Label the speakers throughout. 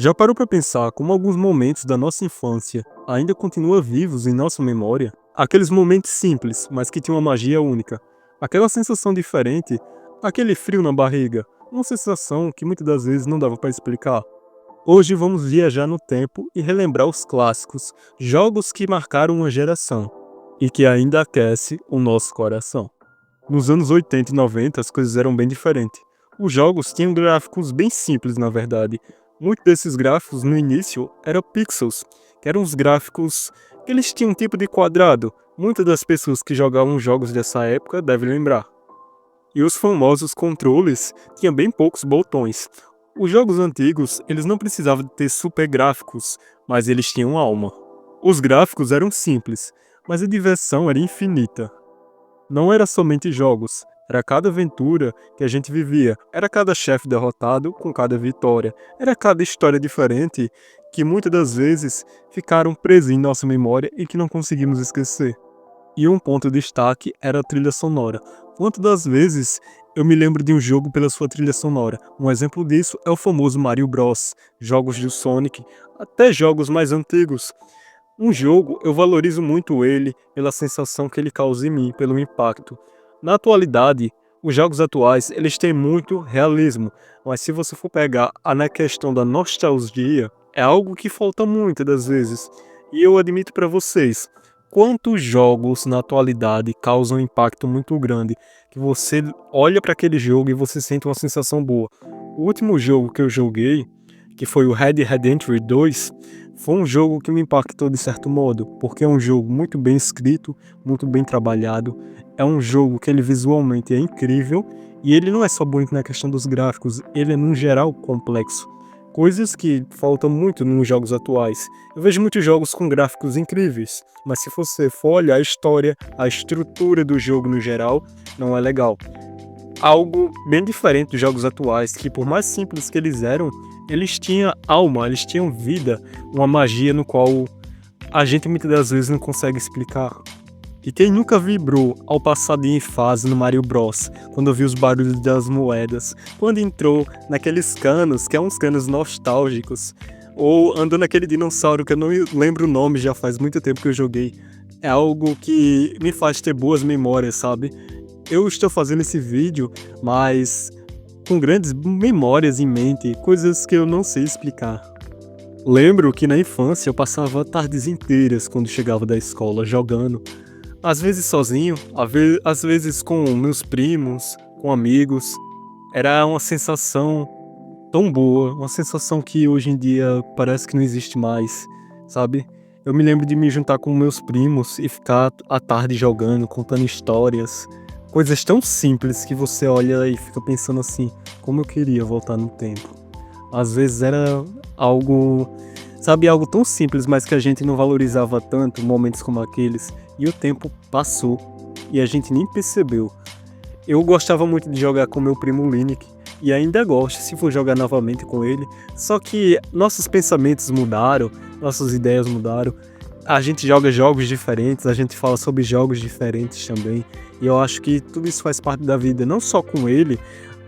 Speaker 1: Já parou para pensar como alguns momentos da nossa infância ainda continuam vivos em nossa memória? Aqueles momentos simples, mas que tinham uma magia única. Aquela sensação diferente, aquele frio na barriga, uma sensação que muitas das vezes não dava para explicar. Hoje vamos viajar no tempo e relembrar os clássicos, jogos que marcaram uma geração e que ainda aquece o nosso coração. Nos anos 80 e 90 as coisas eram bem diferentes. Os jogos tinham gráficos bem simples, na verdade. Muitos desses gráficos no início eram pixels, que eram os gráficos que eles tinham um tipo de quadrado. Muitas das pessoas que jogavam jogos dessa época devem lembrar. E os famosos controles tinham bem poucos botões. Os jogos antigos, eles não precisavam de ter super gráficos, mas eles tinham alma. Os gráficos eram simples, mas a diversão era infinita. Não era somente jogos, era cada aventura que a gente vivia, era cada chefe derrotado com cada vitória, era cada história diferente que muitas das vezes ficaram presas em nossa memória e que não conseguimos esquecer. E um ponto de destaque era a trilha sonora. Quantas das vezes eu me lembro de um jogo pela sua trilha sonora? Um exemplo disso é o famoso Mario Bros, jogos do Sonic, até jogos mais antigos. Um jogo, eu valorizo muito ele pela sensação que ele causa em mim, pelo impacto. Na atualidade, os jogos atuais, eles têm muito realismo, mas se você for pegar na questão da nostalgia, é algo que falta muitas das vezes. E eu admito para vocês, quantos jogos na atualidade causam um impacto muito grande, que você olha para aquele jogo e você sente uma sensação boa. O último jogo que eu joguei, que foi o Red Dead Redemption 2, foi um jogo que me impactou de certo modo, porque é um jogo muito bem escrito, muito bem trabalhado, é um jogo que ele visualmente é incrível, e ele não é só bonito na questão dos gráficos, ele é no geral complexo. Coisas que faltam muito nos jogos atuais. Eu vejo muitos jogos com gráficos incríveis, mas se você for olhar a história, a estrutura do jogo no geral, não é legal. Algo bem diferente dos jogos atuais, que por mais simples que eles eram, eles tinham alma, eles tinham vida, uma magia no qual a gente muitas das vezes não consegue explicar. E quem nunca vibrou ao passar de fase no Mario Bros, quando ouviu os barulhos das moedas, quando entrou naqueles canos, que é uns canos nostálgicos, ou andou naquele dinossauro que eu não lembro o nome, já faz muito tempo que eu joguei, é algo que me faz ter boas memórias, sabe? Eu estou fazendo esse vídeo, mas com grandes memórias em mente, coisas que eu não sei explicar. Lembro que na infância eu passava tardes inteiras quando chegava da escola jogando, às vezes sozinho, às vezes com meus primos, com amigos. Era uma sensação tão boa, uma sensação que hoje em dia parece que não existe mais, sabe? Eu me lembro de me juntar com meus primos e ficar à tarde jogando, contando histórias, coisas tão simples que você olha e fica pensando assim, como eu queria voltar no tempo. Às vezes era algo, sabe, algo tão simples, mas que a gente não valorizava tanto, momentos como aqueles, e o tempo passou e a gente nem percebeu. Eu gostava muito de jogar com meu primo Linick, e ainda gosto se for jogar novamente com ele, só que nossos pensamentos mudaram, nossas ideias mudaram, a gente joga jogos diferentes, a gente fala sobre jogos diferentes também, e eu acho que tudo isso faz parte da vida, não só com ele,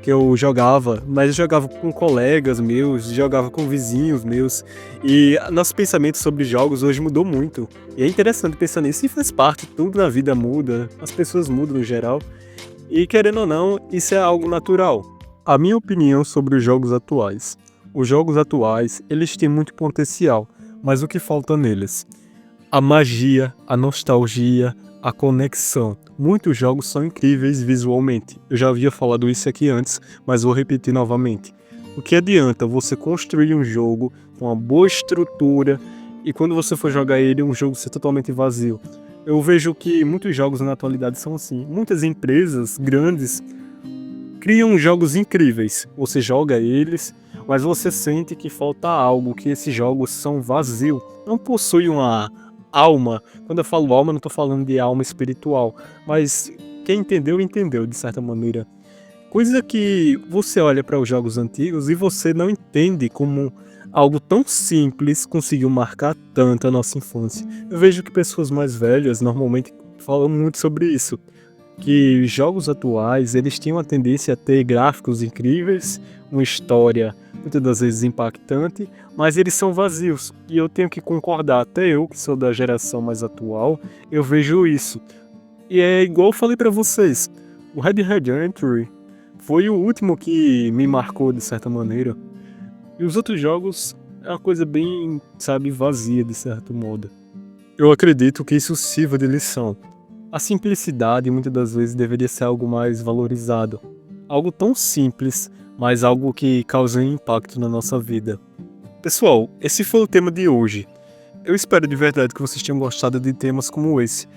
Speaker 1: que eu jogava, mas eu jogava com colegas meus, jogava com vizinhos meus, e nosso pensamento sobre jogos hoje mudou muito. E é interessante pensar nisso, e faz parte, tudo na vida muda, as pessoas mudam no geral, e querendo ou não, isso é algo natural. A minha opinião sobre os jogos atuais. Os jogos atuais, eles têm muito potencial, mas o que falta neles? A magia, a nostalgia, a conexão. Muitos jogos são incríveis visualmente. Eu já havia falado isso aqui antes, mas vou repetir novamente. O que adianta você construir um jogo com uma boa estrutura e quando você for jogar ele, um jogo ser totalmente vazio? Eu vejo que muitos jogos na atualidade são assim. Muitas empresas grandes criam jogos incríveis. Você joga eles, mas você sente que falta algo, que esses jogos são vazios. Não possuem uma alma. Quando eu falo alma, não estou falando de alma espiritual, mas quem entendeu, entendeu de certa maneira. Coisa que você olha para os jogos antigos e você não entende como algo tão simples conseguiu marcar tanto a nossa infância. Eu vejo que pessoas mais velhas normalmente falam muito sobre isso, que jogos atuais eles têm uma tendência a ter gráficos incríveis, uma história muitas das vezes impactante, mas eles são vazios. E eu tenho que concordar, até eu, que sou da geração mais atual, eu vejo isso. E é igual eu falei pra vocês, o Red Dead Redemption foi o último que me marcou de certa maneira. E os outros jogos é uma coisa bem, sabe, vazia de certo modo. Eu acredito que isso sirva de lição. A simplicidade muitas das vezes deveria ser algo mais valorizado. Algo tão simples, mas algo que causa um impacto na nossa vida. Pessoal, esse foi o tema de hoje. Eu espero de verdade que vocês tenham gostado de temas como esse.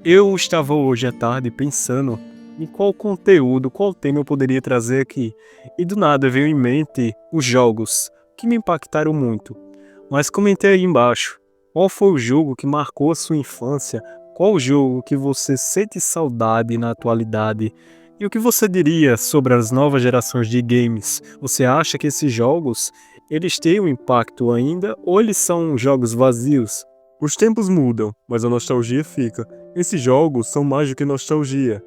Speaker 1: Eu estava hoje à tarde pensando em qual conteúdo, qual tema eu poderia trazer aqui. E do nada veio em mente os jogos, que me impactaram muito. Mas comentei aí embaixo, qual foi o jogo que marcou a sua infância? Qual o jogo que você sente saudade na atualidade? E o que você diria sobre as novas gerações de games? Você acha que esses jogos, eles têm um impacto ainda ou eles são jogos vazios? Os tempos mudam, mas a nostalgia fica. Esses jogos são mais do que nostalgia.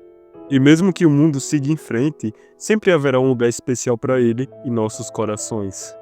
Speaker 1: E mesmo que o mundo siga em frente, sempre haverá um lugar especial para ele em nossos corações.